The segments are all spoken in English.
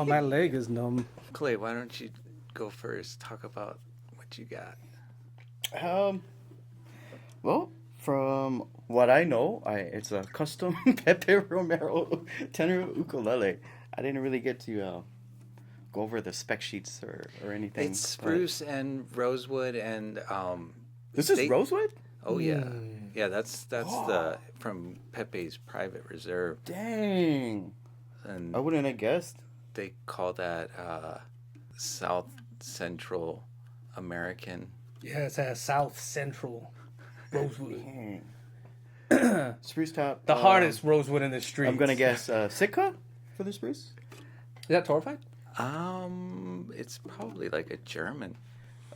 Oh, my leg is numb. Kalei, why don't you go first? Talk about what you got. Well, from what I know, it's a custom Pepe Romero tenor ukulele. I didn't really get to go over the spec sheets or anything. It's Spruce and Rosewood and this is Rosewood? Oh yeah. Yeah, that's the from Pepe's private reserve. Dang. And I wouldn't have guessed. they call that South Central American. Yeah, it's a South Central Rosewood. Dang. Spruce top. The hardest rosewood in the street. I'm gonna guess Sitka for the spruce. Is that torrefied? It's probably like a German.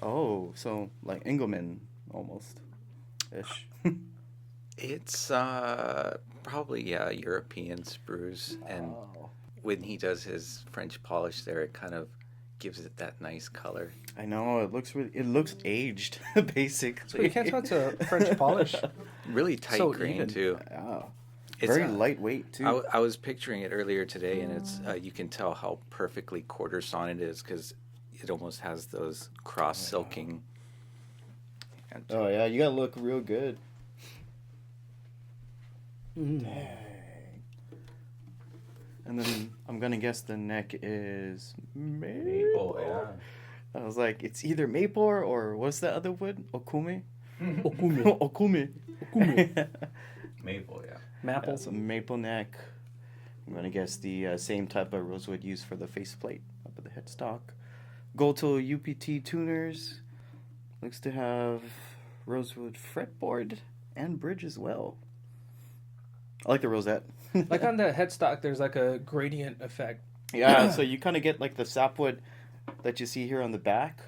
Oh, so like Engelmann almost ish. It's probably European spruce, and when he does his French polish there, it kind of gives it that nice color. I know it looks aged, basically. So you can't tell it's a French polish. Really tight So grain even. too. Yeah. It's Very lightweight too. I was picturing it earlier today, and it's you can tell how perfectly quarter sawn it is because it almost has those cross silking. Oh yeah, you gotta look real good. Dang. And then I'm gonna guess the neck is maple. Yeah. I was like, it's either maple or what's the other wood? Okume. Okume. Okume. Maple, yeah. Maple. That's a maple neck. I'm gonna guess the same type of rosewood used for the faceplate up at the headstock. Gold-toe UPT tuners. Looks to have rosewood fretboard and bridge as well. I like the rosette. Like on the headstock, there's like a gradient effect. Yeah, so you kind of get like the sapwood that you see here on the back.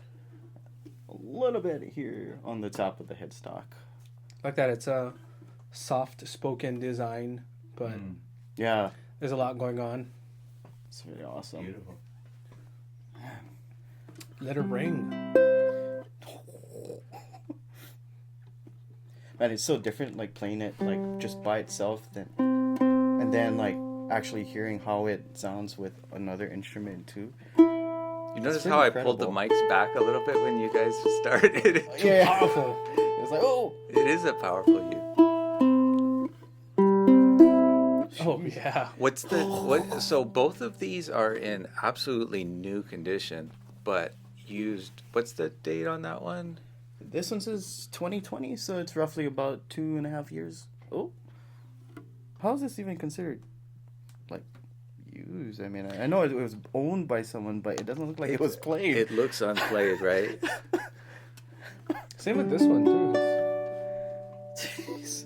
A little bit here on the top of the headstock. Like that, it's a soft spoken design, but Yeah, there's a lot going on. it's really awesome. Beautiful. Let her ring. Man, it's so different, like playing it like just by itself, and then like actually hearing how it sounds with another instrument too. You notice how I pulled the mics back a little bit when you guys started? Yeah, Powerful. it was like, oh, It is a powerful use. Oh yeah. So both of these are in absolutely new condition, but used. What's the date on that one? this one says 2020, so it's roughly about 2.5 years. Oh, how is this even considered like used? I mean, I know it was owned by someone, but it doesn't look like it was played. It looks unplayed, right? Same with this one too. Jeez.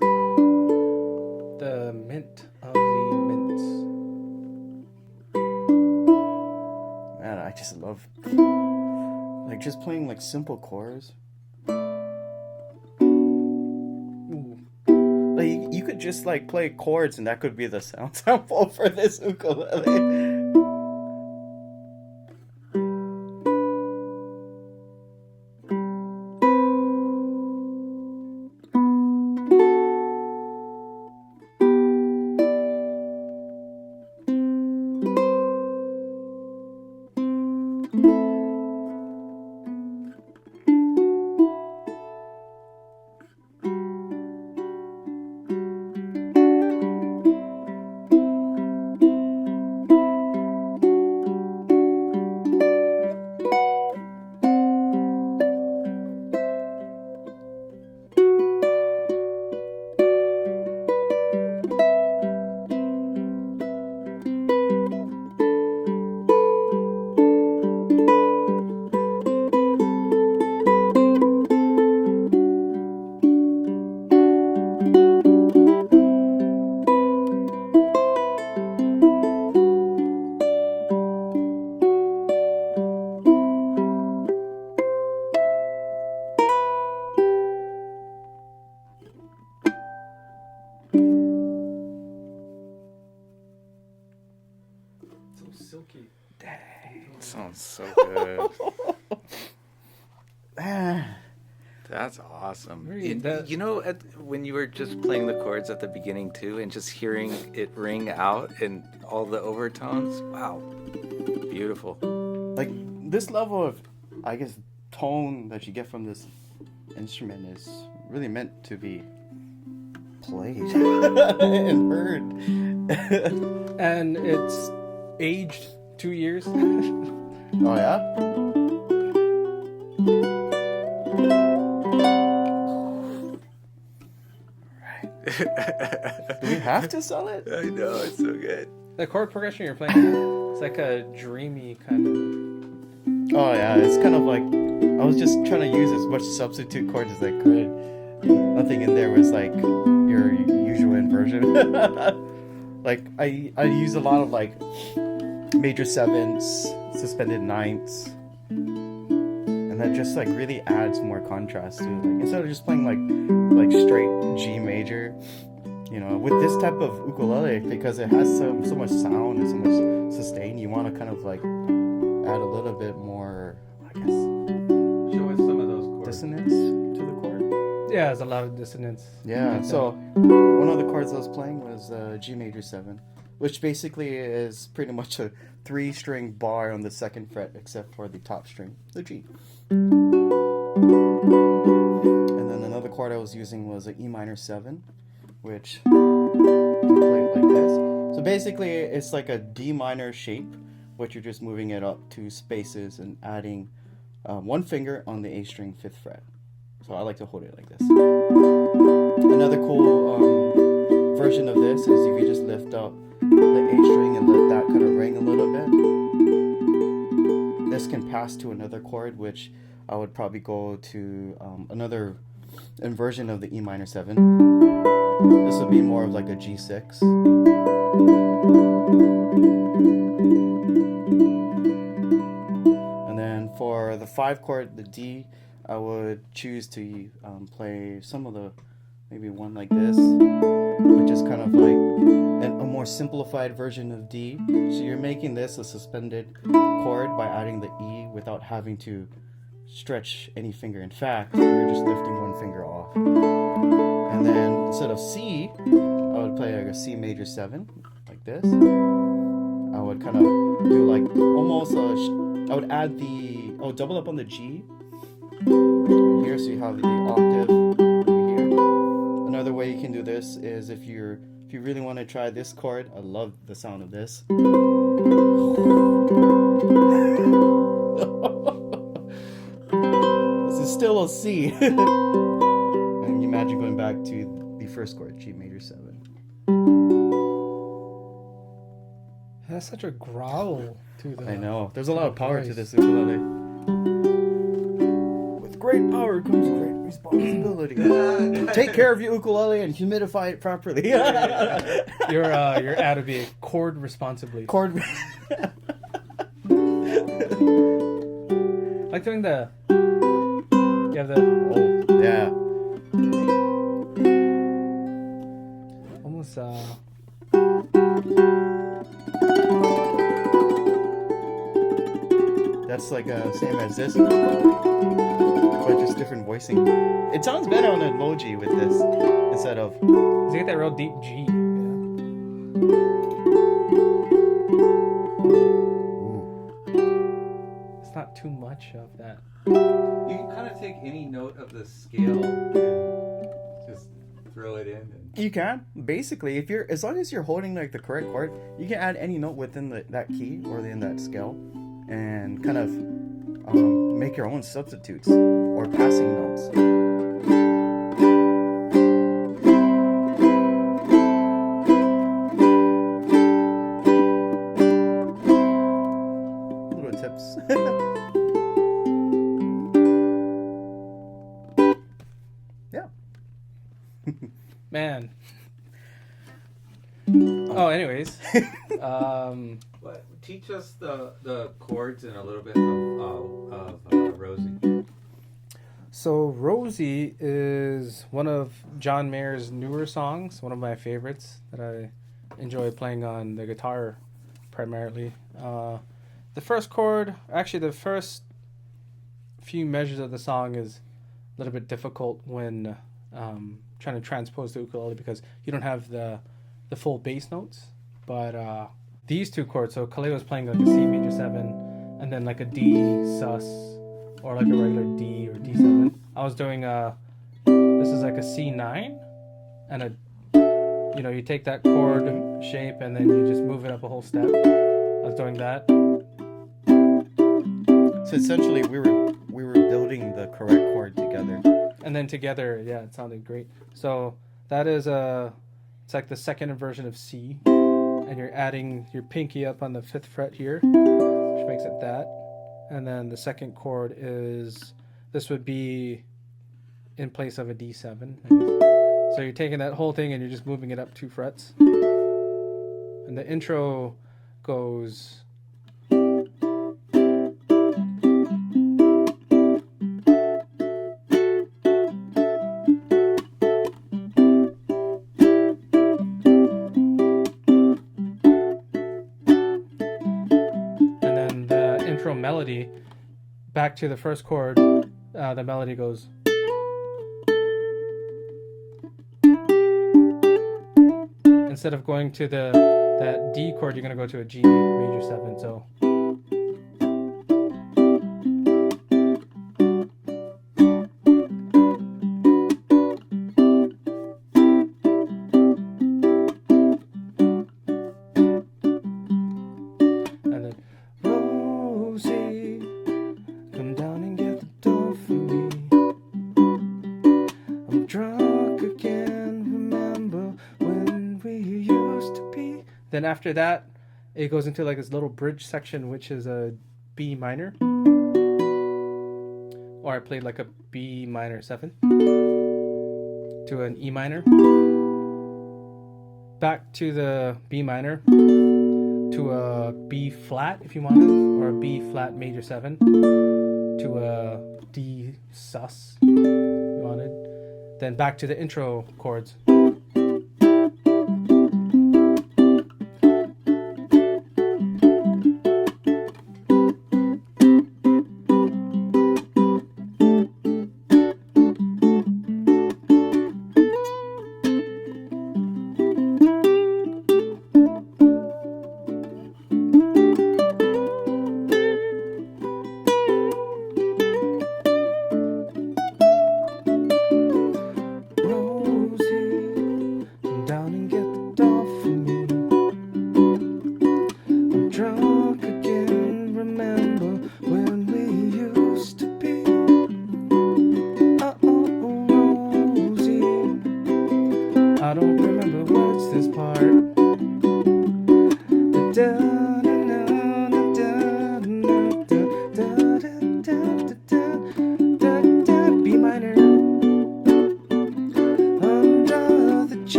The mint of the mints. Man, I just love like just playing like simple chords. Ooh. Like you could just like play chords and that could be the sound sample for this ukulele. Silky. Sounds so good. That's awesome. You know, when you were just playing the chords at the beginning too, and just hearing it ring out and all the overtones, wow, beautiful. Like this level of, I guess, tone that you get from this instrument is really meant to be played and heard. And it's aged 2 years. Oh yeah. Do we have to sell it? I know, it's so good. The chord progression you're playing, it's like a dreamy kind of. Oh yeah, it's kind of like I was just trying to use as much substitute chords as I could. Nothing in there was like your usual inversion. Like I use a lot of like major sevenths, suspended ninths, and that just like really adds more contrast to it. Like instead of just playing like straight G major, you know, with this type of ukulele, because it has so much sound and so much sustain, you want to kind of like add a little bit more, I guess, Show us some of those chords. dissonance to the chord. Yeah, there's a lot of dissonance. Yeah, so one of the chords I was playing was G major 7, which basically is pretty much a 3-string bar on the 2nd fret except for the top string, the G. And then another chord I was using was an E minor 7, which you can play it like this. So basically it's like a D minor shape, but you're just moving it up 2 spaces and adding 1 finger on the A string 5th fret. So I like to hold it like this. Another cool version of this is you can just lift up the A string and let that kind of ring a little bit. This can pass to another chord, which I would probably go to another inversion of the E minor 7. This would be more of like a G6. And then for the 5 chord, the D, I would choose to play some of the, maybe one like this, which is kind of like a more simplified version of D. So you're making this a suspended chord by adding the E without having to stretch any finger. In fact, you're just lifting 1 finger off. And then instead of C, I would play like a C major 7, like this. I would kind of do like almost I would add I would double up on the G here, so you have the octave here. Another way you can do this is if you really want to try this chord. I love the sound of this. This is still a C. And you imagine going back to the first chord, G major 7. That's such a growl to the. I know. There's a lot of power to this ukulele. With great power comes great responsibility. Take care of your ukulele and humidify it properly. You're out of it. Chord responsibly. Chord. Like doing the. You have the. Oh, yeah. Almost That's like same as this, but just different voicing. It sounds better on an emoji with this instead of. You get that real deep G. It's not too much of that. You can kind of take any note of the scale and just throw it in. You can basically, as long as you're holding like the correct chord, you can add any note within that key or in that scale, and kind of make your own substitutes or passing notes. Little tips. Yeah. Man. Oh, anyways. But teach us the chords and a little bit of Rosie. So Rosie is one of John Mayer's newer songs, one of my favorites that I enjoy playing on the guitar primarily. The first chord, actually the first few measures of the song is a little bit difficult when trying to transpose the ukulele because you don't have the full bass notes. But these two chords. So Kalei was playing like a C major 7 and then like a D sus or like a regular D or D7. I was doing this is like a C9 and a, you know, you take that chord shape and then you just move it up a whole step. I was doing that. So essentially, we were building the correct chord together. And then together, yeah, it sounded great. So that is it's like the second inversion of C, and you're adding your pinky up on the 5th fret here, which makes it that. And then the second chord is, this would be in place of a D7. So you're taking that whole thing and you're just moving it up 2 frets. And the intro goes. Melody back to the first chord, the melody goes. Instead of going to that D chord, you're going to go to a G major 7. So then after that, it goes into like this little bridge section, which is a B minor. Or I played like a B minor 7 to an E minor. Back to the B minor to a B flat if you wanted, or a B flat major 7 to a D sus if you wanted. Then back to the intro chords.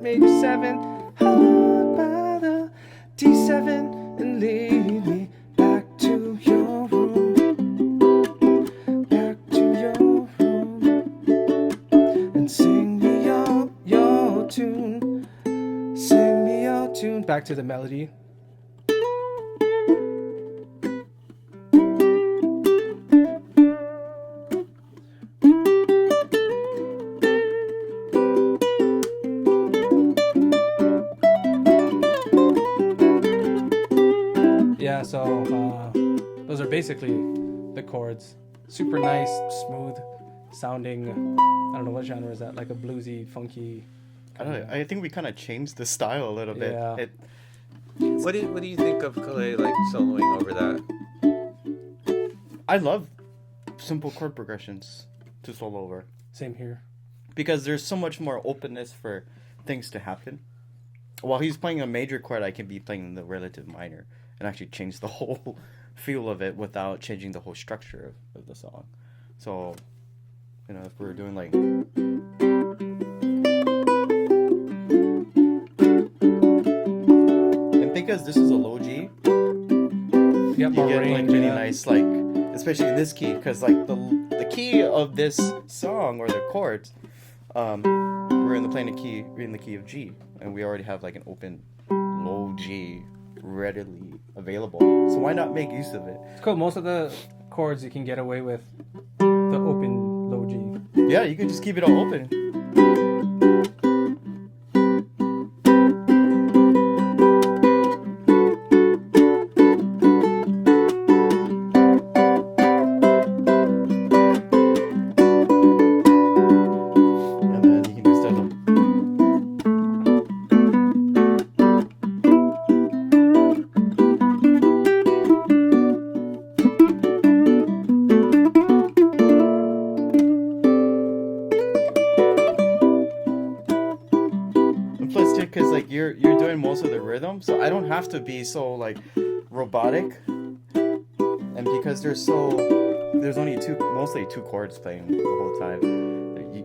Major 7, hard by the D7, and lead me back to your room, back to your room, and sing me your tune, sing me your tune. Back to the melody. Yeah, so those are basically the chords. Super nice, smooth sounding. I don't know what genre is that, like a bluesy, funky. I don't know. I think we kind of changed the style a little bit. Yeah. What do you think of Kalei like soloing over that? I love simple chord progressions to solo over. Same here. Because there's so much more openness for things to happen. While he's playing a major chord, I can be playing the relative minor and actually change the whole feel of it without changing the whole structure of the song. So, you know, if we're doing like... And because this is a low G, you get like really nice, like, especially in this key, because like the key of this song or the chords, we're in the key of G, and we already have like an open low G readily available. So why not make use of it? It's cool. Most of the chords you can get away with the the open low G. Yeah, you can just keep it all open. And then you can do stuff like because like you're doing most of the rhythm, so I don't have to be so like robotic, and because there's only mostly two chords playing the whole time,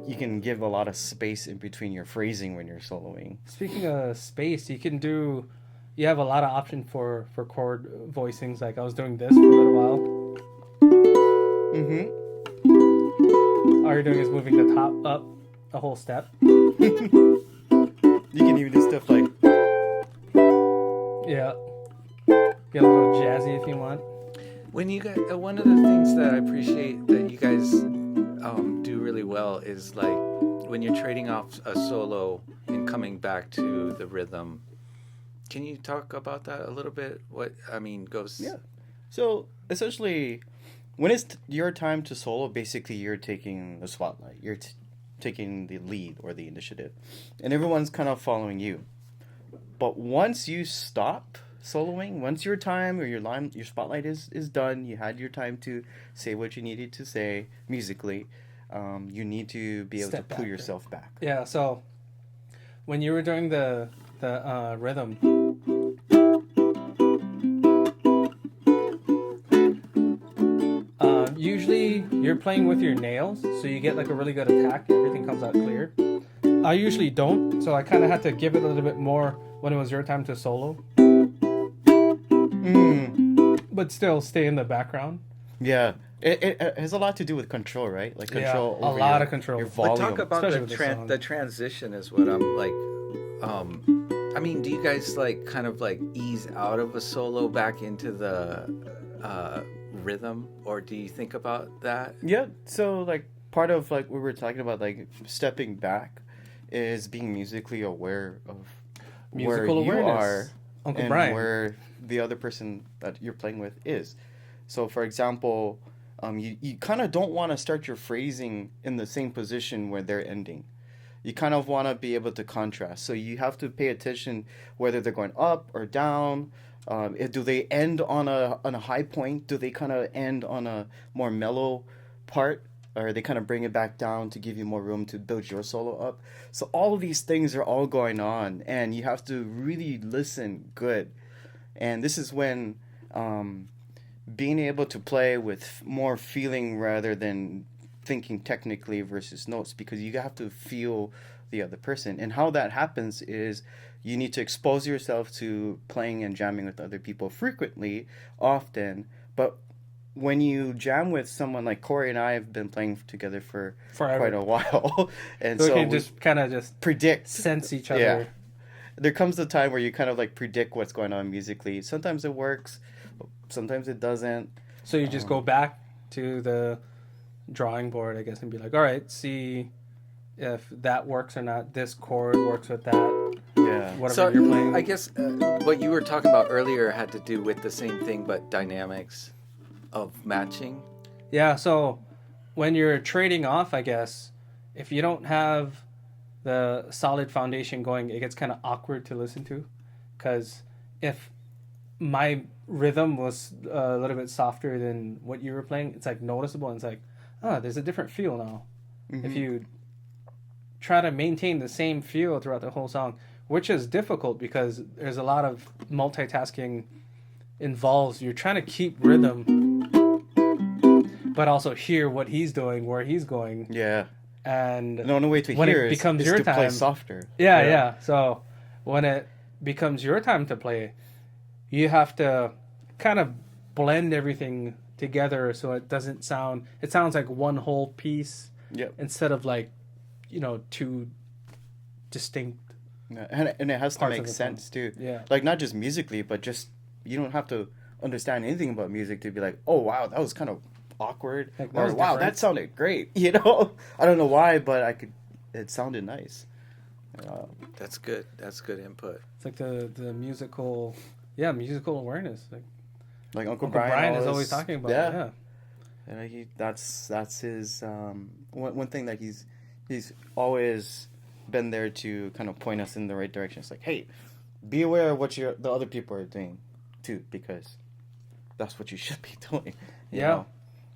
you can give a lot of space in between your phrasing when you're soloing. Speaking of space, you have a lot of option for chord voicings. Like I was doing this for a little while. Mm-hmm. All you're doing is moving the top up a whole step. You can even do stuff like Yeah. Get a little jazzy if you want. When you guys, one of the things that I appreciate that you guys do really well is like when you're trading off a solo and coming back to the rhythm. Can you talk about that a little bit? What I mean goes. Yeah. So essentially, when it's your time to solo, basically you're taking the spotlight. You're taking the lead or the initiative, and everyone's kind of following you. But once you stop soloing, once your time or your spotlight is done, you had your time to say what you needed to say musically, you need to be able to pull yourself back. Yeah, so when you were doing the rhythm, usually you're playing with your nails, so you get like a really good attack. Everything comes out clear. I usually don't, so I kind of had to give it a little bit more when it was your time to solo. But still stay in the background. Yeah. It has a lot to do with control, right? Like control over a lot of control. your volume. But talk about the transition is what I'm like. I mean, do you guys like kind of like ease out of a solo back into the rhythm, or do you think about that? Yeah. So like part of like we were talking about like stepping back is being musically aware of Musical where awareness. you are Uncle and Brian. where the other person that you're playing with is. So for example, you kind of don't want to start your phrasing in the same position where they're ending. You kind of want to be able to contrast. So you have to pay attention whether they're going up or down. Do they end on a high point? Do they kind of end on a more mellow part? Or they kind of bring it back down to give you more room to build your solo up? So all of these things are all going on, and you have to really listen good. And this is when being able to play with more feeling rather than thinking technically versus notes, because you have to feel the other person. And how that happens is you need to expose yourself to playing and jamming with other people frequently, often. But when you jam with someone like Corey and I have been playing together for Forever. quite a while, and So so we can just kind of just predict, sense each other. Yeah. There comes a time where you kind of like predict what's going on musically. Sometimes it works, sometimes it doesn't. So you just go back to the drawing board, I guess, and be like, all right, see if that works or not. This chord works with that. Yeah. Whatever So you're playing. I guess what you were talking about earlier had to do with the same thing, but dynamics of matching. Yeah, so when you're trading off, I guess, if you don't have the solid foundation going, it gets kind of awkward to listen to. Because if my rhythm was a little bit softer than what you were playing, it's like noticeable, and it's like, oh, there's a different feel now. Mm-hmm. If you try to maintain the same feel throughout the whole song, which is difficult because there's a lot of multitasking involves. You're trying to keep rhythm, but also hear what he's doing, where he's going. Yeah. And the only way to when hear it becomes is your to time, play softer. Yeah. So when it becomes your time to play, you have to kind of blend everything together so it doesn't sound. It sounds like one whole piece. Yep. Instead of like, two distinct. Yeah. And it has to Parts make of the sense too. Yeah. Like not just musically, but just you don't have to understand anything about music to be like, oh wow, that was kind of awkward. Like, Or was wow, different. that sounded great. You know, I don't know why, but it sounded nice. That's good. That's good input. It's like the musical, musical awareness. Like Uncle Uncle Brian is always always talking about. Yeah. Yeah. And that's his one thing that he's always been there to kind of point us in the right direction. It's like, hey, be aware of what the other people are doing too, because that's what you should be doing. You know?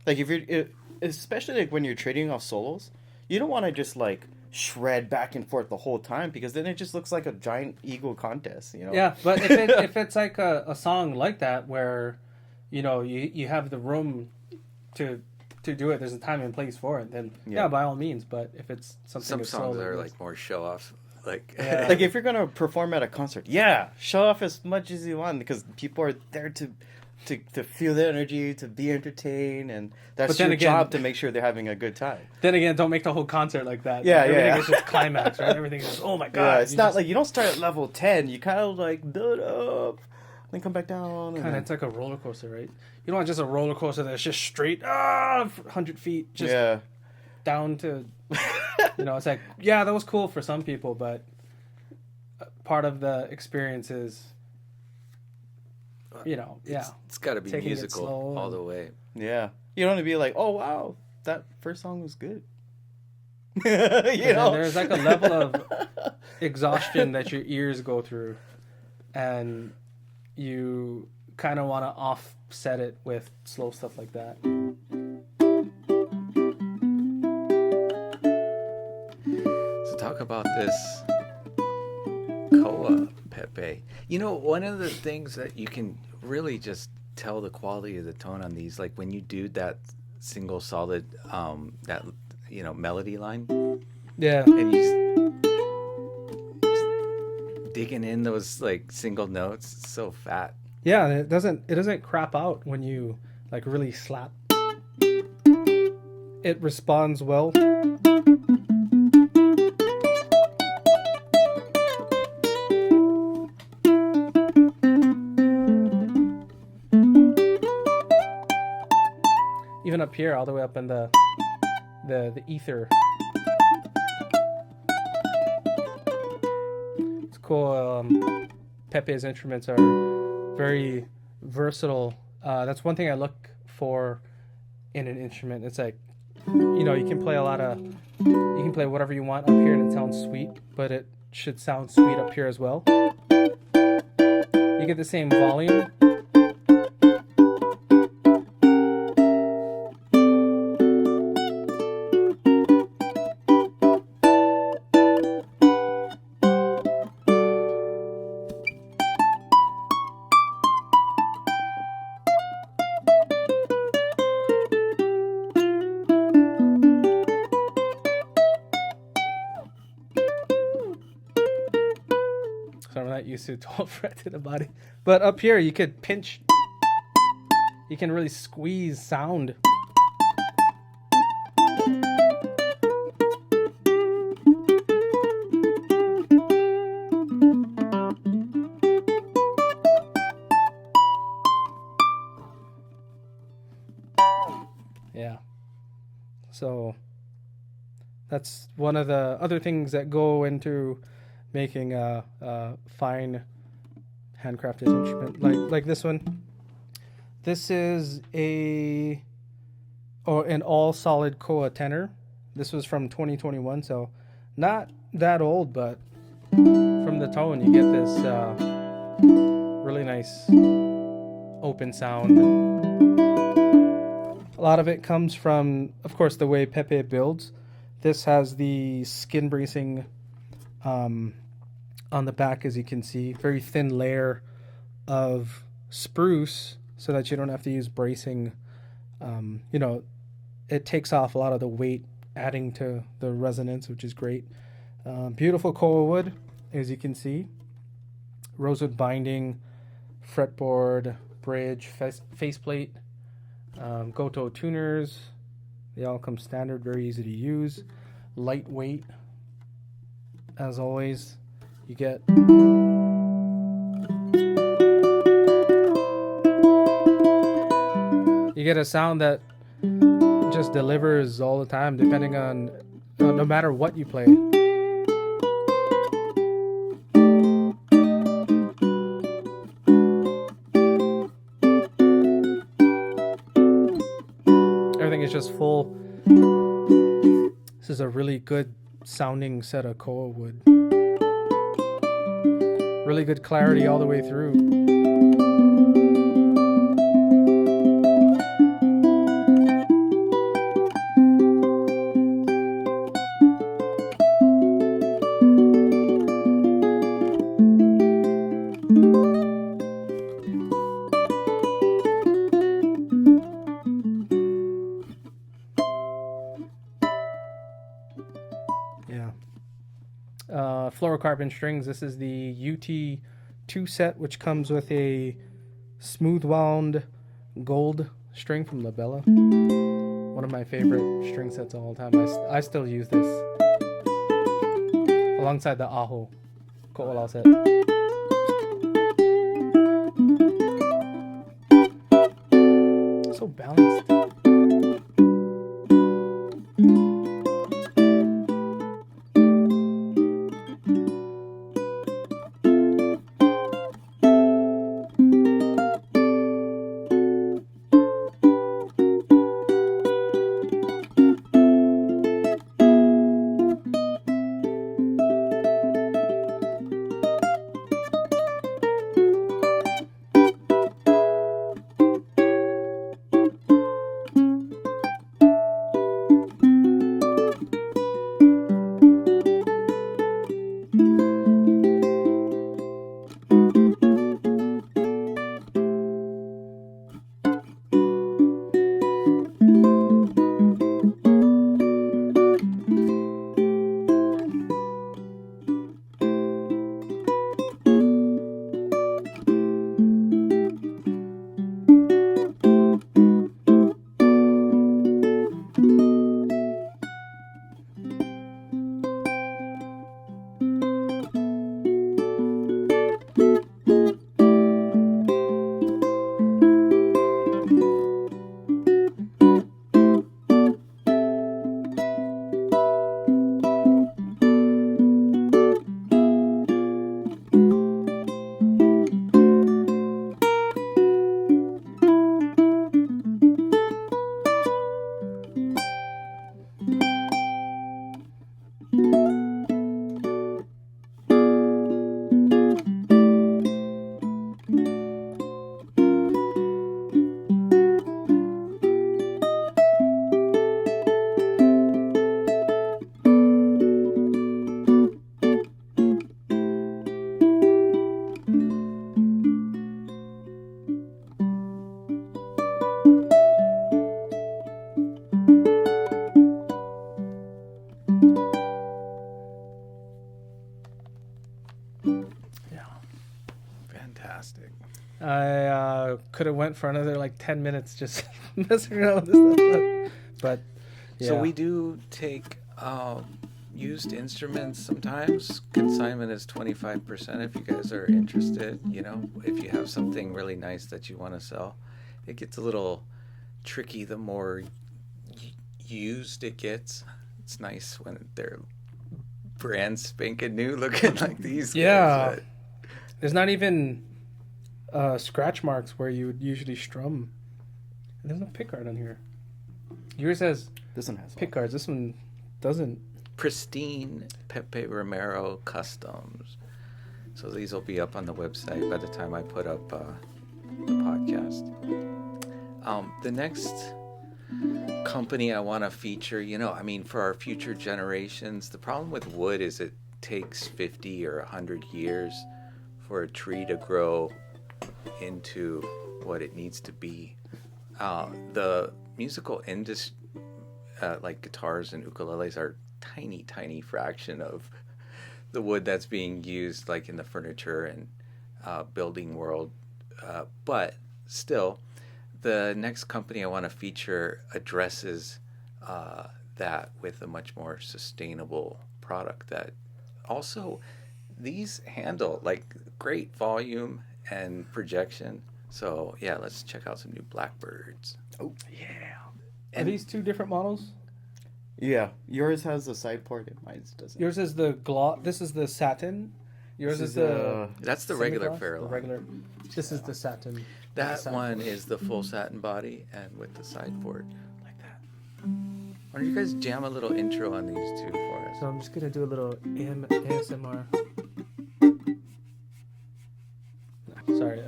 Like if you're, especially like when you're trading off solos, you don't want to just like shred back and forth the whole time, because then it just looks like a giant ego contest. You know? Yeah, but if it's like a song like that where, you know, you have the room to do it, there's a time and place for it, then by all means. But if it's something, Some that's songs solo, are like more show offs. Like, Like if you're gonna perform at a concert, show off as much as you want, because people are there to feel the energy, to be entertained, and that's your job to make sure they're having a good time. Then again, don't make the whole concert like that. Yeah, Everything is just climax, right? Everything is, oh my god. Yeah, it's not like you don't start at level 10. You kind of like build up, then come back down. Kind of, it's like a roller coaster, right? You don't want just a roller coaster that's just straight 100 feet, just down to, you know, it's like, that was cool for some people, but part of the experience is, you know, it's got to be taking it musical slow all the way. Yeah, you don't want to be like, oh wow, that first song was good. you know, there's like a level of exhaustion that your ears go through, and you kind of want to offset it with slow stuff like that. So talk about this koa, Pepe. You know, one of the things that you can really just tell the quality of the tone on these, like when you do that single solid, that, you know, melody line. Yeah. And you just digging in those like single notes. It's so fat. Yeah, it doesn't crap out when you like really slap. It responds well. Even up here, all the way up in the ether. It's cool. Pepe's instruments are very versatile. That's one thing I look for in an instrument. It's like, you know, you can play whatever you want up here and it sounds sweet, but it should sound sweet up here as well. You get the same volume. So I'm not used to 12 fret to the body. But up here, you could pinch. You can really squeeze sound. Yeah. So that's one of the other things that go into making a fine handcrafted instrument like this one. This is an all solid koa tenor. This was from 2021, so not that old, but from the tone you get this really nice open sound. A lot of it comes from, of course, the way Pepe builds. This has the skin bracing on the back, as you can see, very thin layer of spruce so that you don't have to use bracing. You know, it takes off a lot of the weight, adding to the resonance, which is great. Beautiful koa wood, as you can see. Rosewood binding, fretboard, bridge, faceplate, Goto tuners. They all come standard, very easy to use. Lightweight, as always. You get a sound that just delivers all the time, depending on no matter what you play. Everything is just full. This is a really good sounding set of coil wood. Really good clarity all the way through. Fluorocarbon strings. This is the UT2 set, which comes with a smooth wound gold string from Labella. One of my favorite string sets of all time. I still use this alongside the Aho Ko'olau set. So balanced. I could have went for another like 10 minutes just messing around with this stuff, but yeah. So we do take used instruments sometimes. Consignment is 25% if you guys are interested. You know, if you have something really nice that you want to sell. It gets a little tricky the more used it gets. It's nice when they're brand spanking new looking like these yeah. guys. There's not even scratch marks where you would usually strum. There's no pick guard on here. Yours has This one has pick guards. This one doesn't. Pristine Pepe Romero customs. So these will be up on the website by the time I put up the podcast. The next company I want to feature, you know, I mean, for our future generations, the problem with wood is it takes 50 or 100 years for a tree to grow into what it needs to be. The musical industry, like guitars and ukuleles, are tiny fraction of the wood that's being used, like in the furniture and building world. But still, the next company I want to feature addresses that with a much more sustainable product that also these handle like great volume and projection. So yeah, let's check out some new Blackbirds. Oh yeah. Are these two different models? Yeah, yours has a side port and mine doesn't. Yours is the gloss. This is the satin. Yours This is the. That's the regular semi-gloss, Farallon. The regular. This is the satin. That satin one port. is the full satin body and with the side port like that. Why don't you guys jam a little intro on these two for us? So I'm just gonna do a little ASMR. Sorry.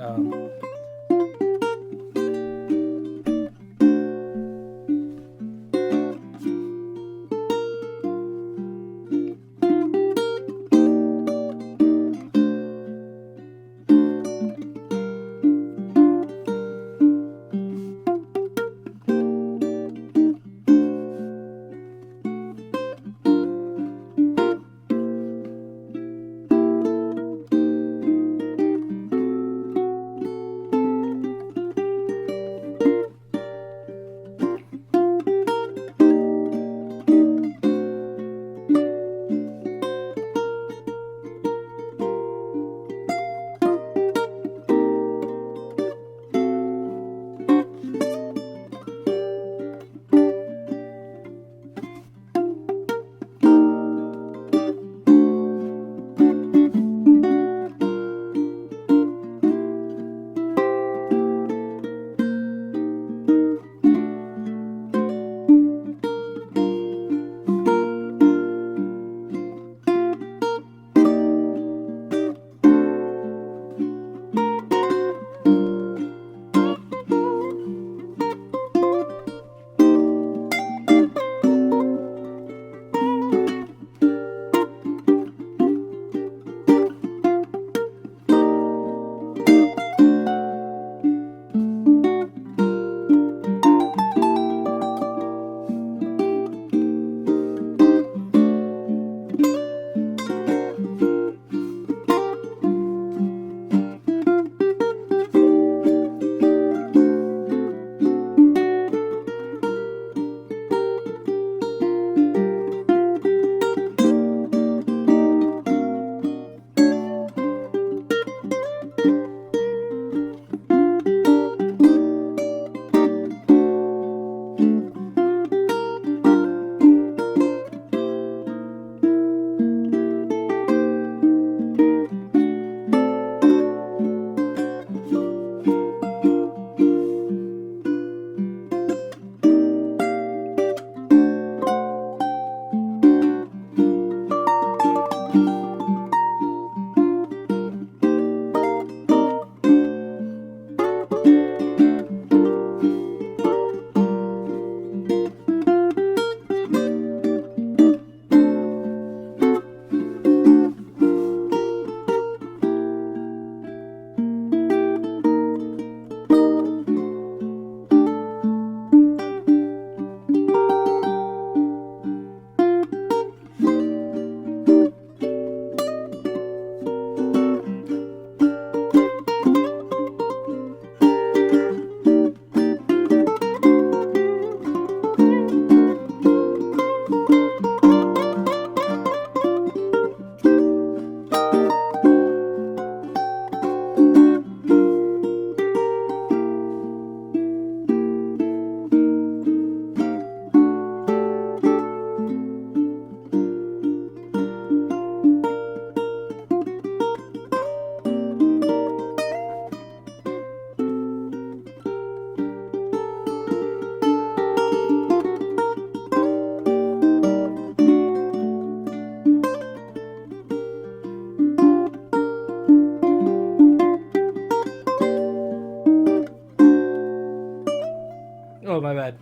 Oh, my bad.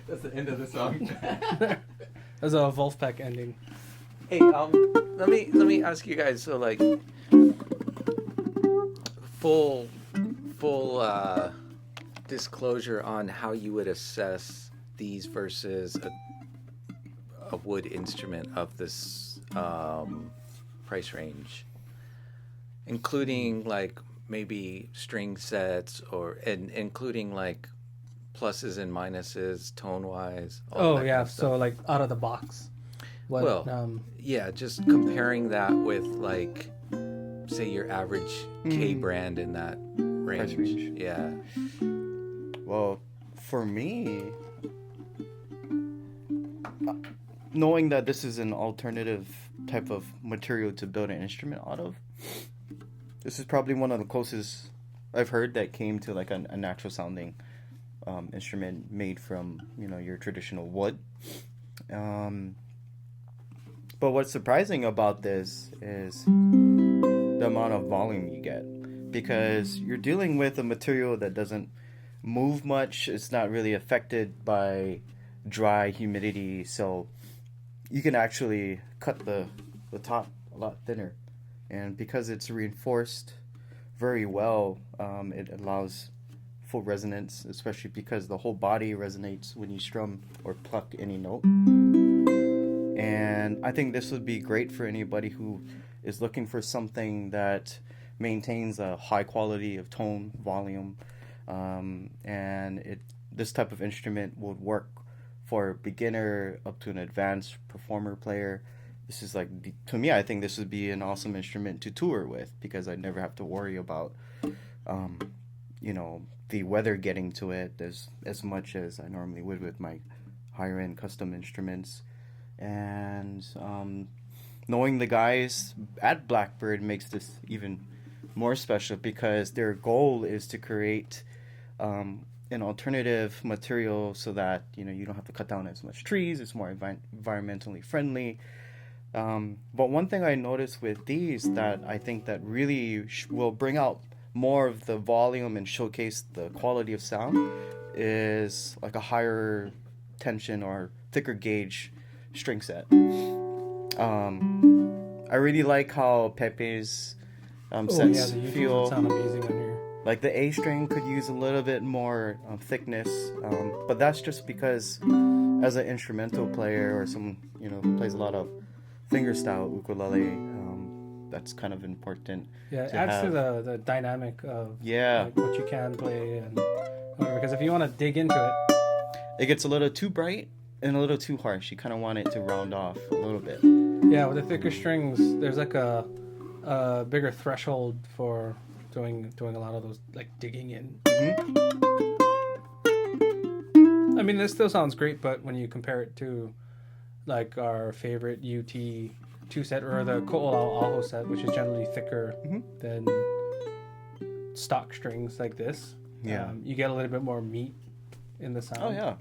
That's the end of the song. That's a Wolfpack ending. Hey, let me ask you guys. So, like, full disclosure on how you would assess these versus a wood instrument of this price range, including like maybe string sets and including like pluses and minuses tone wise. Oh yeah, so like out of the box. What, well, yeah, just comparing that with like say your average K brand in that range. Price range. Yeah. Well, For me, knowing that this is an alternative type of material to build an instrument out of, this is probably one of the closest I've heard that came to like a natural sounding instrument made from, you know, your traditional wood. But what's surprising about this is the amount of volume you get, because you're dealing with a material that doesn't move much. It's not really affected by dry humidity, so you can actually cut the top a lot thinner, and because it's reinforced very well, it allows full resonance, especially because the whole body resonates when you strum or pluck any note. And I think this would be great for anybody who is looking for something that maintains a high quality of tone, volume, and this type of instrument would work for a beginner up to an advanced performer player. This is like, to me, I think this would be an awesome instrument to tour with, because I never have to worry about, you know, the weather getting to it as much as I normally would with my higher end custom instruments. And knowing the guys at Blackbird makes this even more special, because their goal is to create an alternative material so that, you know, you don't have to cut down as much trees. It's more environmentally friendly. But one thing I noticed with these that I think that really will bring out more of the volume and showcase the quality of sound is like a higher tension or thicker gauge string set. I really like how Pepe's sets feel. Sound amazing on here. Like the A string could use a little bit more thickness, but that's just because as an instrumental player or someone, you know, who plays a lot of fingerstyle ukulele, that's kind of important. Yeah, it adds to the dynamic of like, what you can play and whatever. Because if you want to dig into it, it gets a little too bright and a little too harsh. You kind of want it to round off a little bit. Yeah, with the thicker strings, there's like a bigger threshold for doing a lot of those, like digging in. Mm-hmm. I mean, this still sounds great, but when you compare it to like our favorite UT 2 set or the Ko UL4-2 set, which is generally thicker than stock strings like this, you get a little bit more meat in the sound. Oh yeah.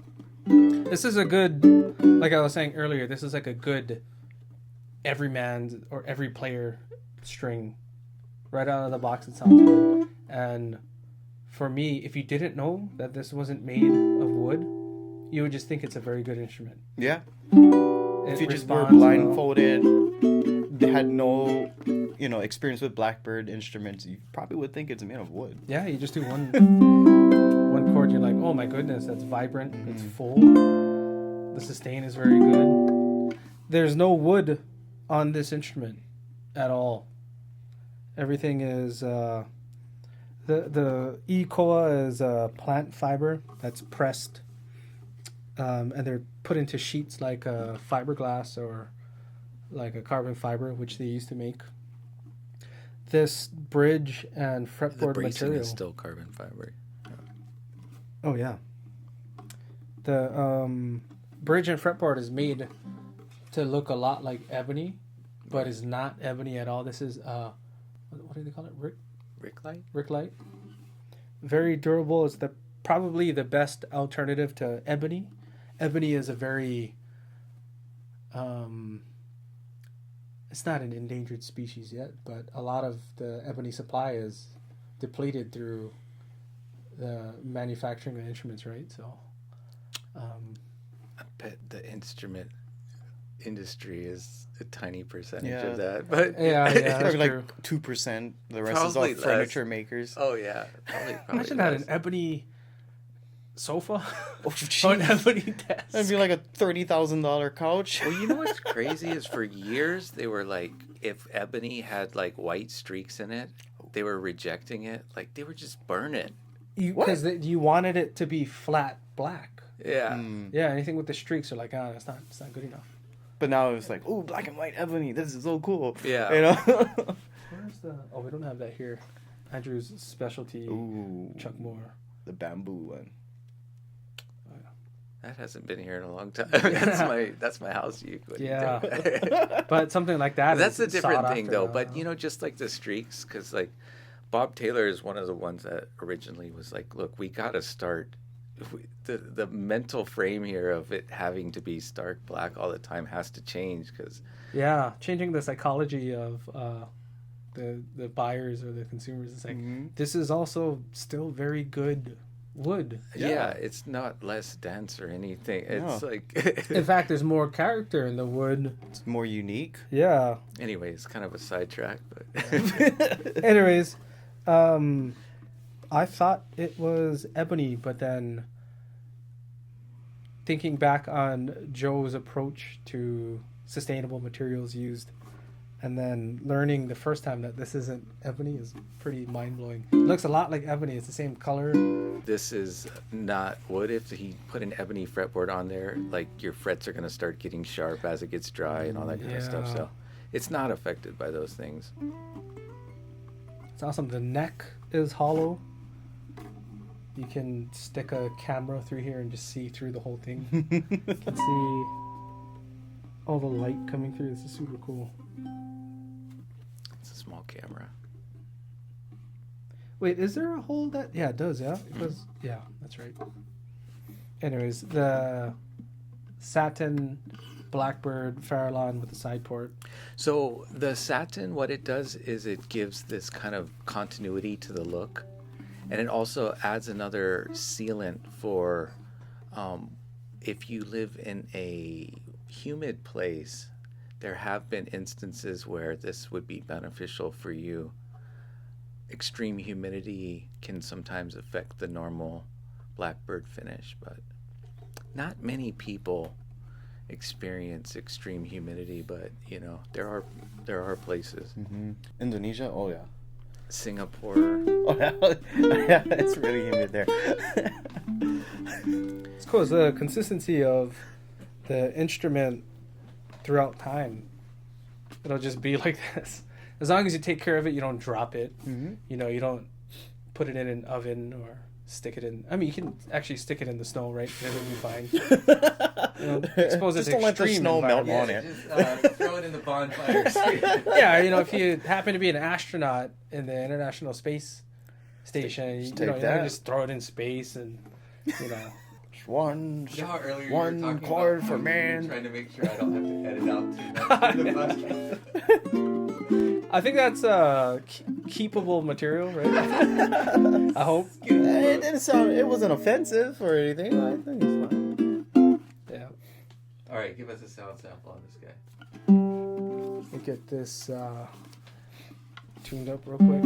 This is a good, like I was saying earlier, this is like a good everyman or every player string. Right out of the box, it sounds good. And for me, if you didn't know that this wasn't made of wood, you would just think it's a very good instrument. Yeah. If you just were blindfolded, they had no, you know, experience with Blackbird instruments, you probably would think it's made of wood. Yeah, you just do one chord, you're like, oh my goodness, that's vibrant, it's full. The sustain is very good. There's no wood on this instrument at all. Everything is the e-koa is plant fiber that's pressed, and they're put into sheets like a fiberglass or like a carbon fiber, which they used to make. This bridge and fretboard the bracing material is still carbon fiber. Oh yeah. The bridge and fretboard is made to look a lot like ebony, but is not ebony at all. This is what do they call it? Ricklite. Very durable. It's probably the best alternative to ebony. Ebony is a very it's not an endangered species yet, but a lot of the ebony supply is depleted through the manufacturing of instruments, right? So I bet the instrument industry is a tiny percentage of that, but that's like true. 2%. The rest Probably is all furniture makers. Oh yeah, probably Imagine that, an ebony sofa Oh, or an ebony desk. That'd be like a $30,000 couch. Well, you know what's crazy is for years they were like, if ebony had like white streaks in it, they were rejecting it. Like they were just burn it. Because you wanted it to be flat black. Yeah. Yeah, anything with the streaks are like, it's not good enough. But now it's like, ooh, black and white ebony. This is so cool. Yeah. You know? Where's the... Oh, we don't have that here. Andrew's specialty. Ooh. Chuck Moore. The bamboo one. That hasn't been here in a long time. That's my house uke. What do you Yeah. think? But something like that. That's a is different sought thing, after though. now. But just like the streaks, because like Bob Taylor is one of the ones that originally was like, look, we got to start. The mental frame here of it having to be stark black all the time has to change because Yeah, changing the psychology of the buyers or the consumers. It's like this is also still very good wood. it's not less dense or anything. It's like In fact, there's more character in the wood. It's more unique. Yeah. anyway, it's kind of a sidetrack, but Anyways, I thought it was ebony, but then thinking back on Joe's approach to sustainable materials used, and then learning the first time that this isn't ebony is pretty mind-blowing. It looks a lot like ebony. It's the same color. this is not wood. If he put an ebony fretboard on there, like your frets are going to start getting sharp as it gets dry and all that kind of stuff. Yeah. So it's not affected by those things. It's awesome. The neck is hollow. You can stick a camera through here and just see through the whole thing. You can see all the light coming through. This is super cool. It's a small camera. Wait, is there a hole that... Yeah, it does, yeah? Because, yeah, that's right. Anyways, the satin Blackbird Farallon with the side port. So the satin, what it does is it gives this kind of continuity to the look. And it also adds another sealant for if you live in a humid place. There have been instances where this would be beneficial for you. Extreme humidity can sometimes affect the normal Blackbird finish, but not many people experience extreme humidity, but there are places. Indonesia? Oh, yeah. Singapore. Oh, yeah. It's really humid there. It's cool. It's the consistency of the instrument throughout time. It'll just be like this. As long as you take care of it, you don't drop it. You don't put it in an oven or stick it in. I mean, you can actually stick it in the snow, right? It'll be fine. Expose it Just to don't let the extreme snow melt environment. on it. Just throw it in the bonfire. Yeah, if you happen to be an astronaut in the International Space Station, you take can that. just throw it in space and, One earlier you one were talking chord about for how man. you're trying to make sure I don't have to edit out too much in the podcast. I think that's keepable material, right? I hope. It didn't sound. It wasn't offensive or anything. I think it's fine. Yeah. All right, give us a sound sample on this guy. Let me get this tuned up real quick.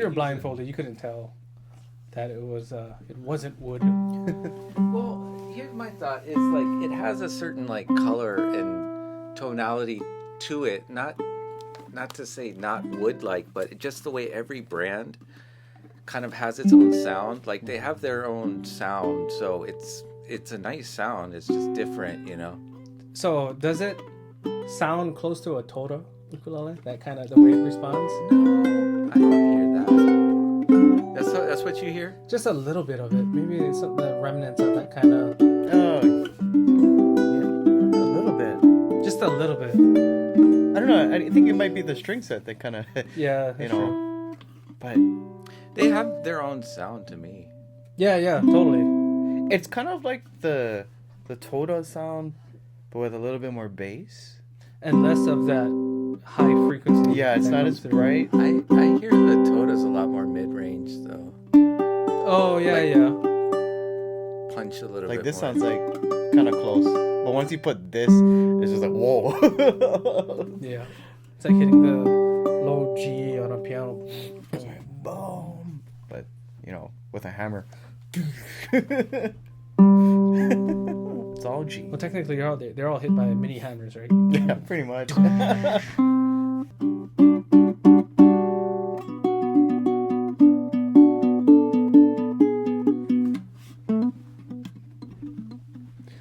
you're blindfolded, you couldn't tell that it wasn't wood. Well, here's my thought: is like it has a certain like color and tonality to it. Not to say not wood-like, but just the way every brand kind of has its own sound. Like they have their own sound, so it's a nice sound. It's just different, you know. So does it sound close to a Toda ukulele? That kind of the way it responds? No, I don't hear that. That's what you hear? Just a little bit of it. Maybe it's the remnants of that kind of. Oh, yeah, a little bit. Just a little bit. I don't know. I think it might be the string set that kind of, Yeah, you that's know. true. But They have their own sound to me. Yeah, totally. it's kind of like the Toda sound, but with a little bit more bass. And less of that high frequency. Yeah, it's that not comes as through. bright. I hear the Toda's a lot more mid-range though. Oh yeah, Like- yeah. Punch a little Like bit this more. sounds like kind of close, but once you put this, it's just like whoa. Yeah. It's like hitting the low G on a piano. It's like boom, but you know, with a hammer. It's all G. Well, technically, they're all hit by mini hammers, right? Yeah, pretty much.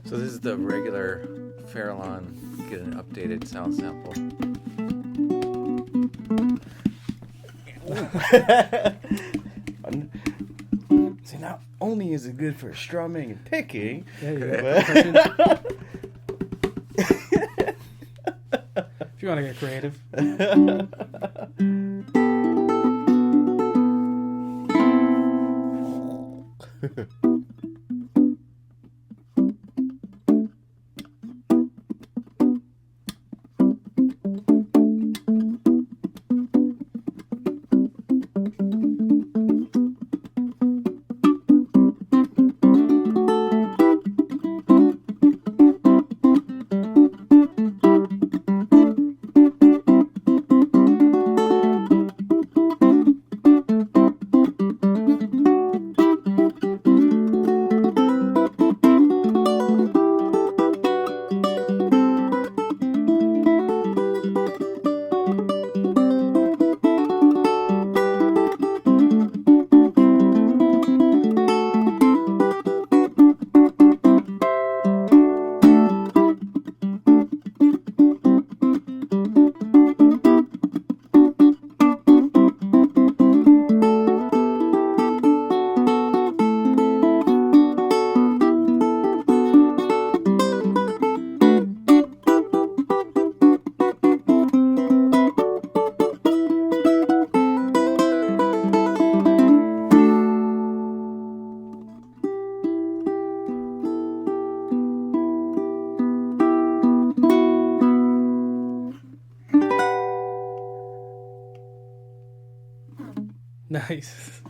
So this is the regular Farallon. Get an updated sound sample. See, not only is it good for strumming and picking, Yeah, yeah. but If you want to get creative. Nice.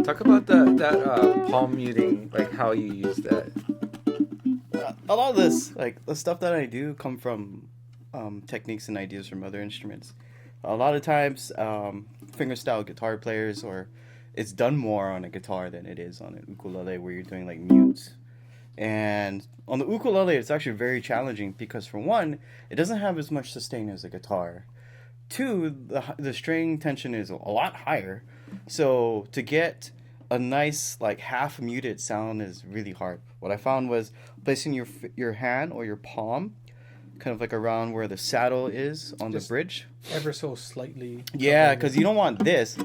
Talk about that palm muting, like how you use that. a lot of this, like the stuff that I do, come from techniques and ideas from other instruments. A lot of times, fingerstyle guitar players, or it's done more on a guitar than it is on an ukulele, where you're doing like mutes. And on the ukulele, it's actually very challenging because, for one, it doesn't have as much sustain as a guitar. Two, the string tension is a lot higher, so to get a nice like half muted sound is really hard. What I found was placing your hand or your palm kind of like around where the saddle is on Just the bridge. Ever so slightly. Yeah, because you don't want this.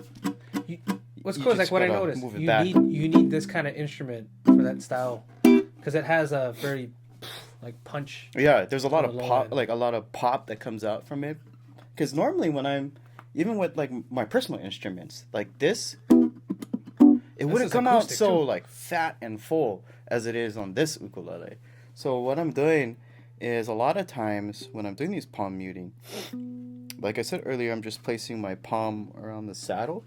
What's You cool is like just what I gotta noticed. move it You back. need this kind of instrument for that style because it has a very like punch. Yeah, there's a lot On of the low pop, end. like a lot of pop that comes out from it. Because normally when I'm, even with like my personal instruments, like this, it wouldn't is come out acoustic, so too. like fat and full as it is on this ukulele. So what I'm doing is a lot of times when I'm doing these palm muting, like I said earlier, I'm just placing my palm around the saddle,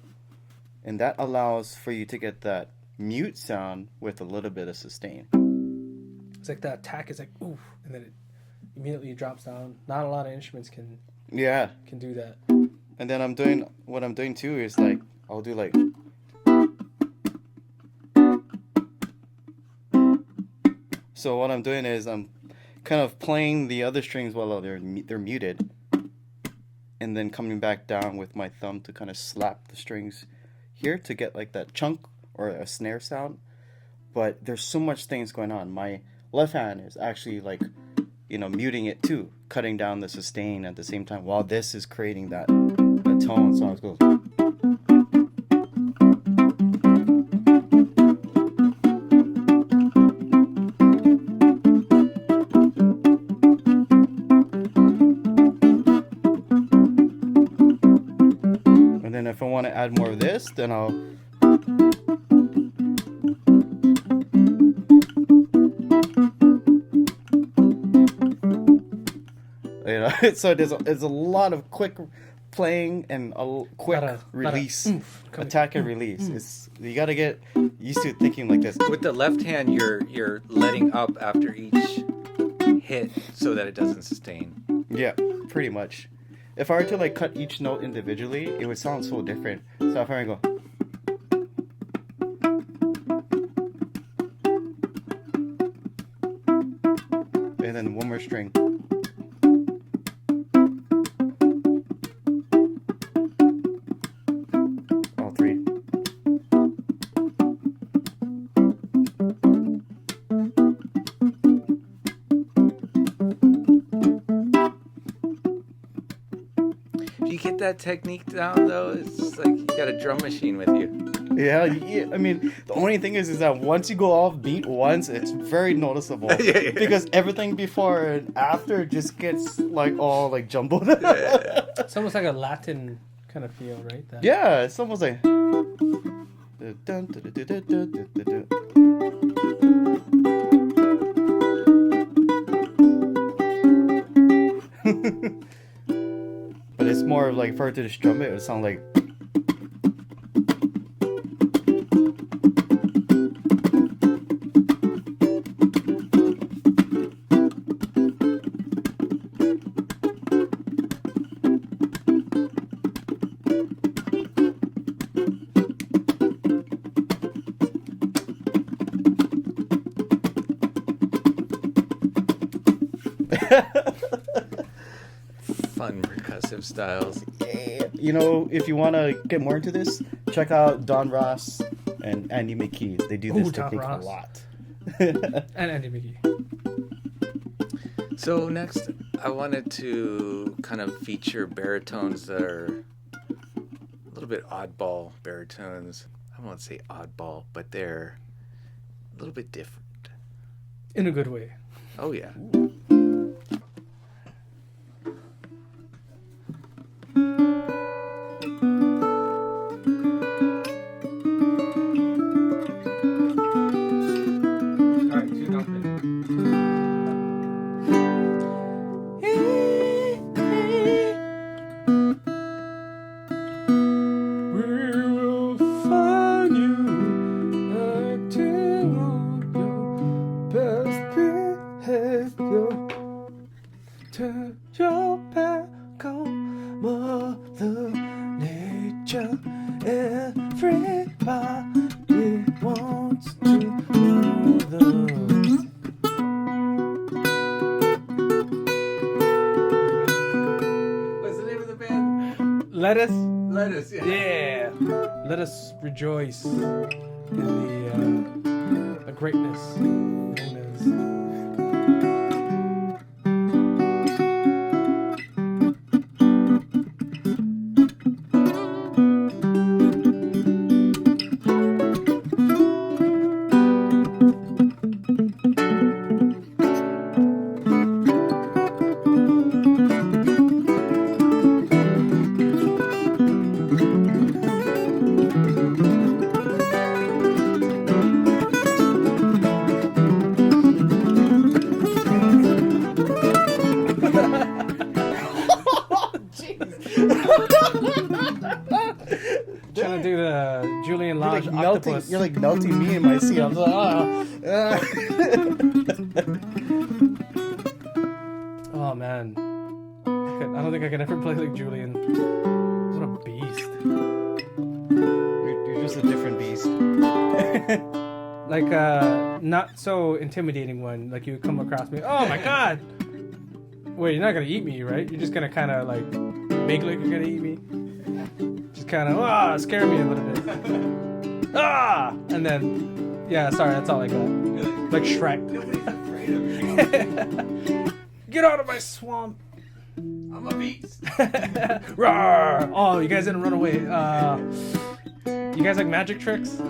and that allows for you to get that mute sound with a little bit of sustain. It's like that attack is like oof, and then it immediately drops down. Not a lot of instruments can do that. And then what I'm doing too is like I'll do like. So what I'm doing is I'm kind of playing the other strings while they're muted, and then coming back down with my thumb to kind of slap the strings here to get like that chunk or a snare sound. But there's so much things going on. My left hand is actually like, muting it too, cutting down the sustain at the same time while this is creating that tone. So it goes. And then if I want to add more of this, then I'll. So there's a lot of quick playing and a quick release, attack and release. You gotta get used to thinking like this. With the left hand, you're letting up after each hit so that it doesn't sustain. Yeah, pretty much. If I were to like cut each note individually, it would sound so different. So if I go. And then one more string. All three. If you get that technique down, though, it's just like you got a drum machine with you. Yeah, I mean, the only thing is that once you go off beat once, it's very noticeable. Yeah. Because everything before and after just gets like all like jumbled. It's almost like a Latin kind of feel, right? That... Yeah, it's almost like. But it's more of like, if I were to just drum it, it would sound like. Fun percussive styles. If you want to get more into this, check out Don Ross and Andy McKee. They do this technique a lot. And Andy McKee. So next, I wanted to kind of feature baritones that are a little bit oddball baritones. I won't say oddball, but they're a little bit different. In a good way. Oh, yeah. Turn your back on Mother Nature. Everybody wants to know What's the name of the band? Let us, yeah. yeah. Let us rejoice in the greatness known as. camouflage like melting. octopus. You're like melting me in my seat. I'm like, Oh man, I don't think I can ever play like Julian. What a beast! You're just a different beast. Like not so intimidating one. Like you come across me. Oh my god! Wait, you're not gonna eat me, right? You're just gonna kind of like make like you're gonna eat me. Just kind of scare me a little bit. And then sorry, that's all I got. Like Shrek. Nobody's afraid of me. Get out of my swamp! I'm a beast. Roar! Oh, you guys didn't run away. You guys like magic tricks?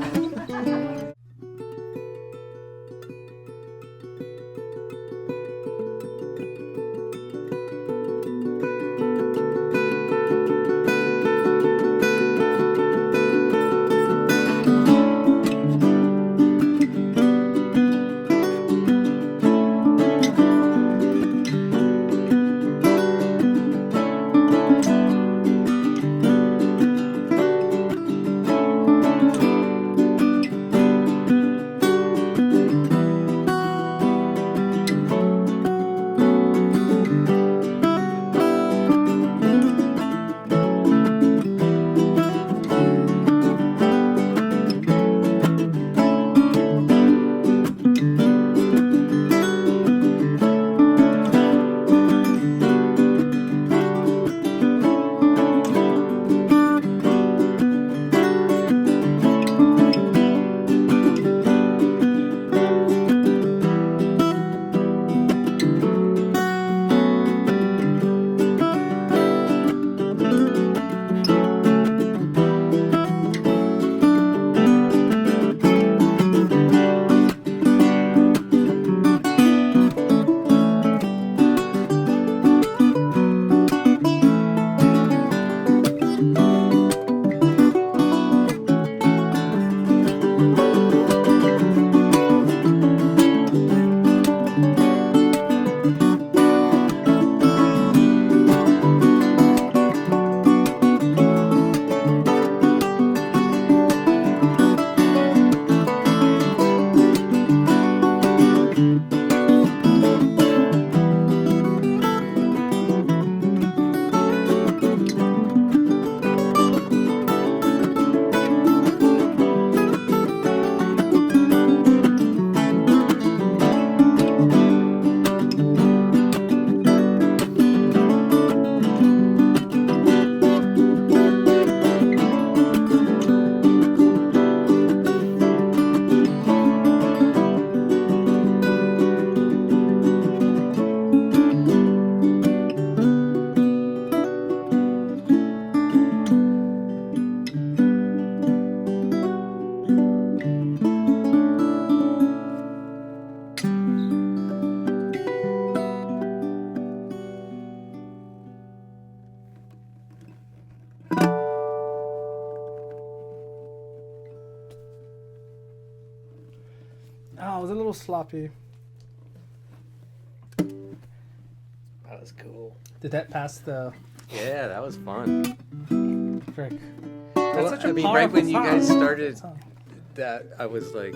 Oh, it was a little sloppy. That was cool. Did that pass the Yeah, that was fun. frick? Well, That's such a I mean, powerful right when you guys song. started Song. that, I was like,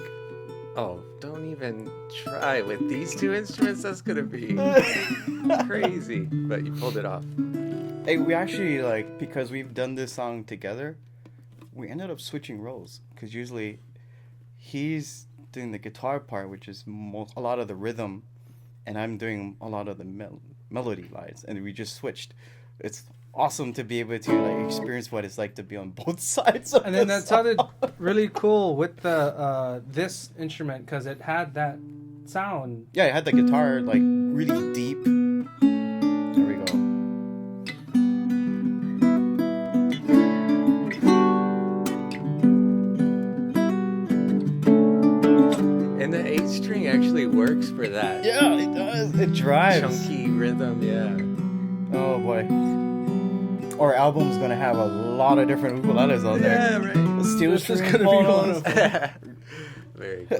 oh, don't even try with these two instruments. That's gonna be crazy. But you pulled it off. Hey, we actually, like, because we've done this song together, we ended up switching roles. Because usually he's doing the guitar part, which is a lot of the rhythm, and I'm doing a lot of the melody lines, and we just switched. It's awesome to be able to like experience what it's like to be on both sides of And then the that sounded song. really cool with the this instrument because it had that sound. Yeah, it had the guitar like really deep. There we go. And the 8-string actually works for that. Yeah, it does. It drives. Chunky rhythm, yeah. Oh boy. Our album's gonna have a lot of different ukuleles on there. Yeah, right. The steel This is string gonna be photos. one of them. Very cool.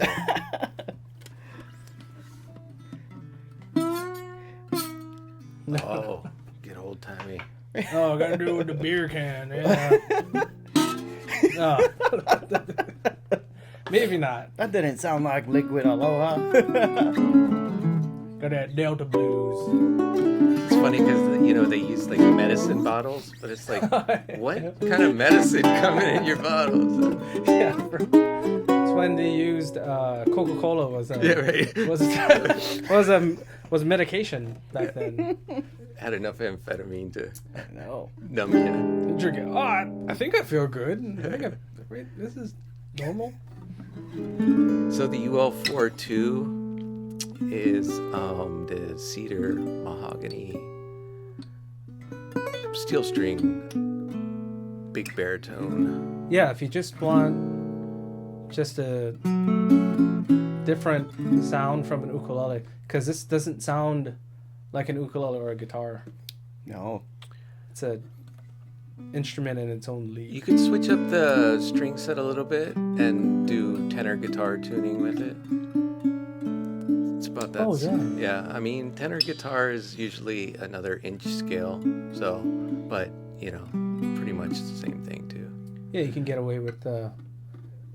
Oh, get old timey. Oh, I gotta do it with the beer can. Yeah. No. Maybe not. That didn't sound like Liquid Aloha. Got that Delta blues. It's funny because they use like medicine bottles, but it's like, what kind of medicine coming in your bottles? Yeah. It's when they used Coca-Cola was was medication back then. Had enough amphetamine to No. numb you. Drink it. Oh, I think I feel good. Wait, this is normal. So the UL4-2 is the Cedar Mahogany steel string big baritone. Yeah, if you just want just a different sound from an ukulele, because this doesn't sound like an ukulele or a guitar. No. It's a instrument in its own league. You could switch up the string set a little bit and do tenor guitar tuning with it. It's about that. Oh, yeah. Yeah, I mean, tenor guitar is usually another inch scale, so, but, pretty much the same thing too. Yeah, you can get away with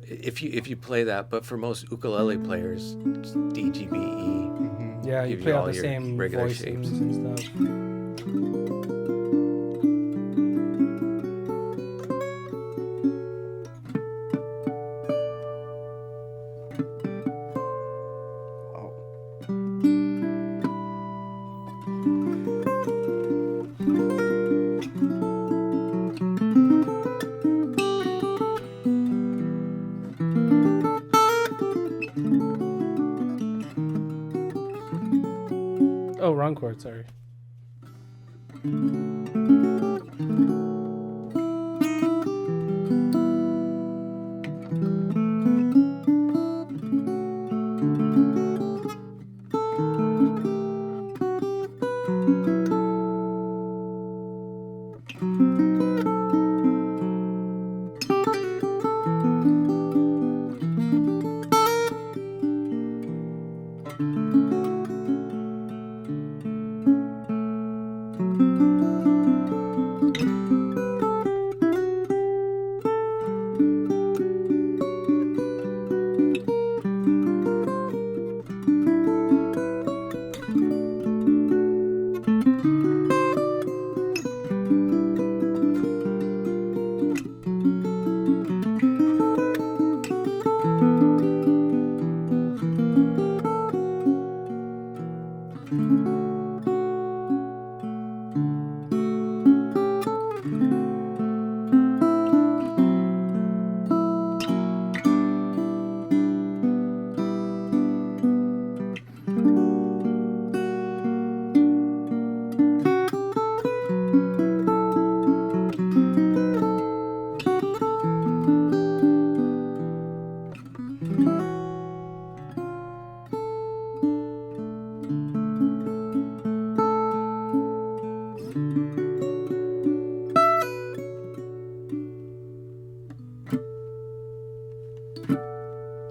If you play that, but for most ukulele players, it's D, G, B, E. yeah, you Give play you all all the your same regular voicings shapes. and stuff. Wow. Oh, wrong chord, sorry.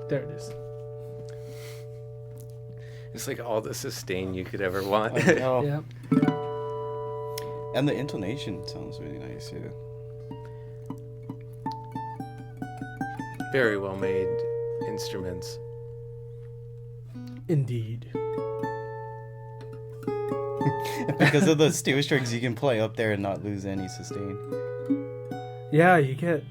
There it is. It's like all the sustain you could ever want. I know. Yeah. And the intonation sounds really nice, too. Very well made instruments. Indeed. Because of the steel strings, you can play up there and not lose any sustain. Yeah, you get.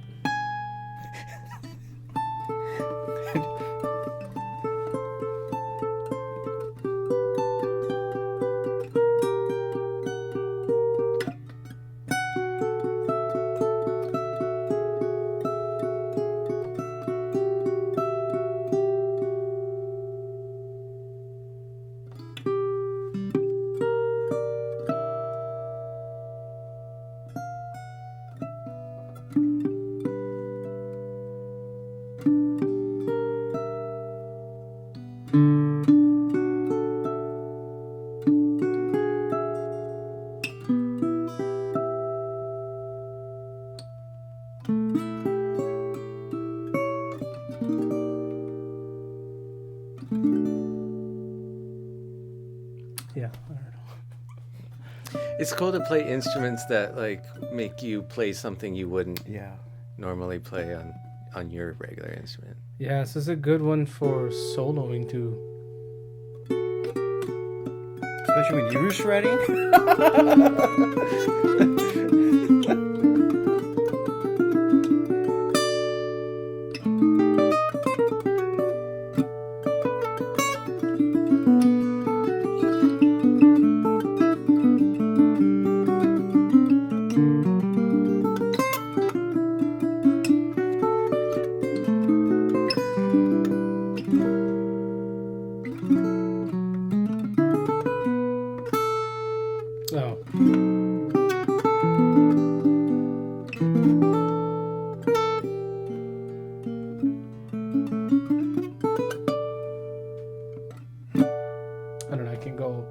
Yeah, I don't know. It's cool to play instruments that like make you play something you wouldn't. Yeah. normally play on your regular instrument. Yeah, this is a good one for soloing too. Especially when you're shredding. Oh. I don't know, I can go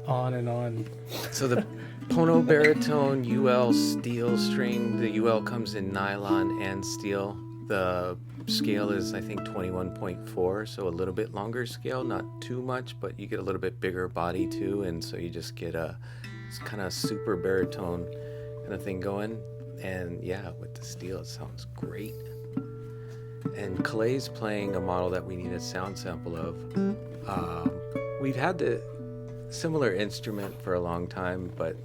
on and on. So the Pono Baritone UL steel string, the UL comes in nylon and steel. The scale is, I think, 21.4, so a little bit longer scale, not too much, but you get a little bit bigger body too, and so you just get a kind of super baritone kind of thing going. And yeah, with the steel, it sounds great. And Kalei's playing a model that we need a sound sample of. We've had the similar instrument for a long time, but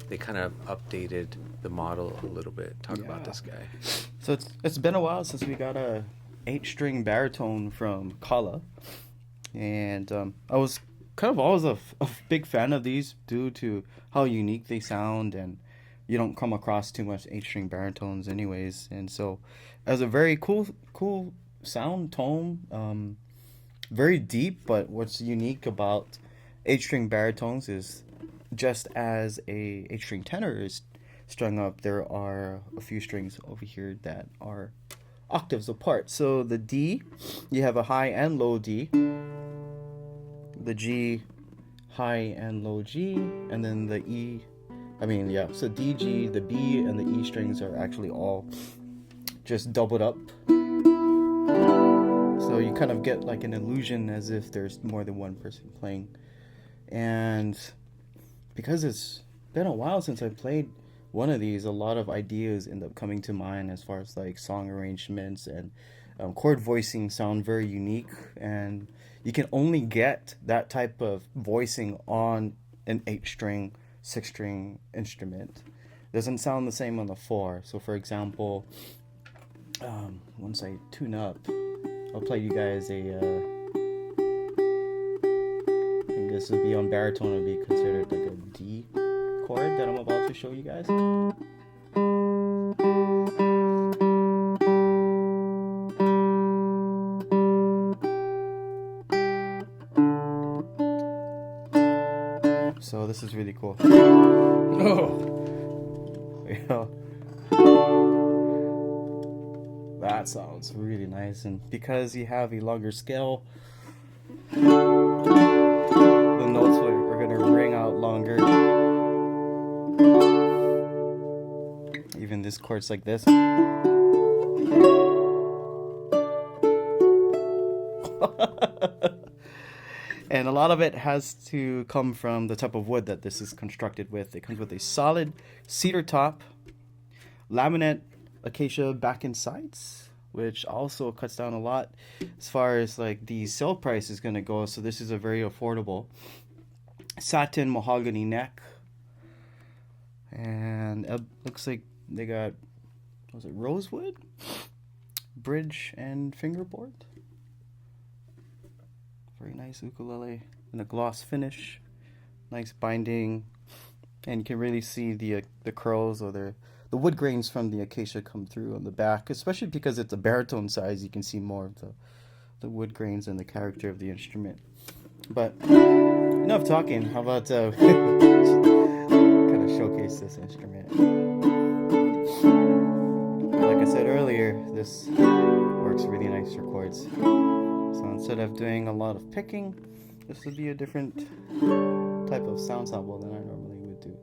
they kind of updated the model a little bit. Talk about this guy. So it's been a while since we got a 8-string baritone from Kala, and I was kind of always a big fan of these due to how unique they sound, and you don't come across too much 8-string baritones anyways. And so as a very cool sound tone, very deep, but what's unique about 8-string baritones is just as a 8-string tenor is strung up, there are a few strings over here that are octaves apart. So the D, you have a high and low D, the G, high and low G, and then the E, so D, G, the B, and the E strings are actually all just doubled up. So you kind of get like an illusion as if there's more than one person playing. And because it's been a while since I played one of these, a lot of ideas end up coming to mind as far as like song arrangements and chord voicing sound very unique, and you can only get that type of voicing on an 8-string, 6-string instrument. It doesn't sound the same on the 4. So for example, once I tune up, I'll play you guys I think this would be on baritone, would be considered like a D chord that I'm about to show you guys. So this is really cool. Oh. Yeah. That sounds really nice, and because you have a longer scale, the notes are going to ring out longer. Even this chord's like this. And a lot of it has to come from the type of wood that this is constructed with. It comes with a solid cedar top, laminate acacia back and sides, which also cuts down a lot as far as like the sale price is going to go. So this is a very affordable satin mahogany neck, and it looks like they got, was it rosewood bridge and fingerboard. Very nice ukulele and a gloss finish, nice binding, and you can really see the curls or the wood grains from the acacia come through on the back, especially because it's a baritone size. You can see more of the wood grains and the character of the instrument. But enough talking. How about kind of showcase this instrument? Like I said earlier, this works really nice for chords. So instead of doing a lot of picking, this would be a different type of sound sample than I normally would do.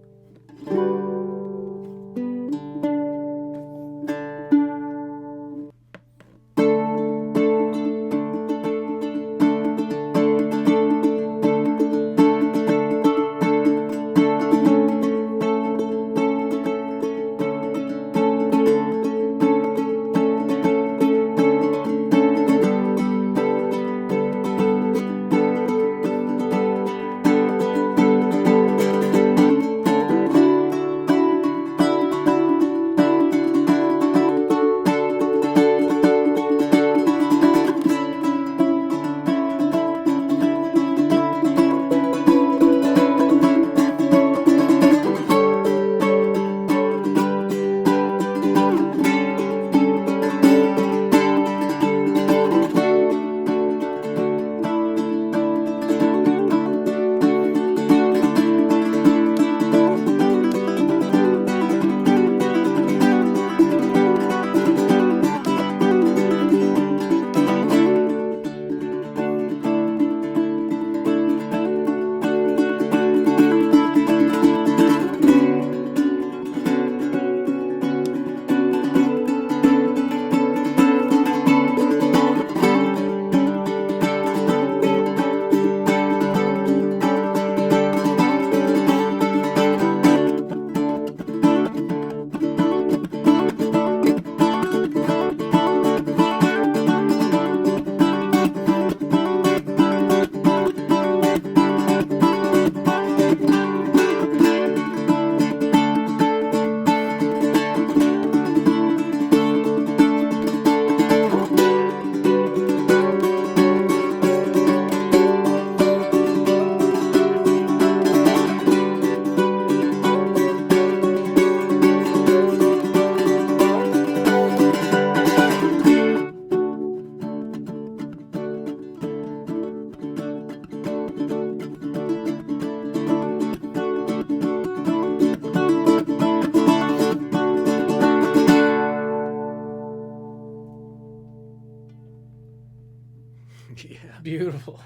Beautiful.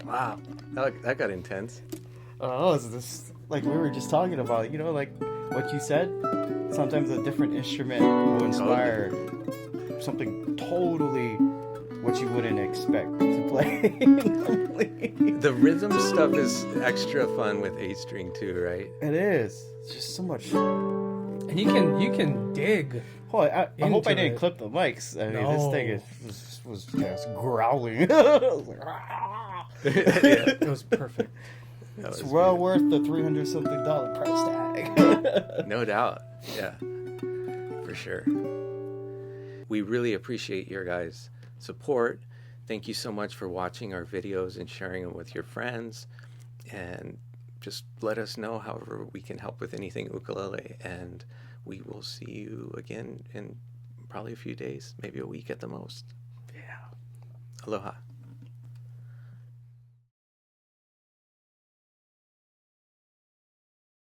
Wow, that got intense. Oh, it's this like we were just talking about, you know, like what you said. Sometimes a different instrument will inspire something totally what you wouldn't expect to play. The rhythm stuff is extra fun with 8-string too, right? It is. It's just so much. And you can dig. Oh, I hope I Into didn't it. clip the mics. I mean, this No. thing was just growling. I was like, "Ah." It was perfect. That It's was well worth the $300-something price tag. No doubt. Yeah, for sure. We really appreciate your guys' support. Thank you so much for watching our videos and sharing them with your friends. And just let us know however we can help with anything ukulele. And we will see you again in probably a few days, maybe a week at the most. Yeah. Aloha.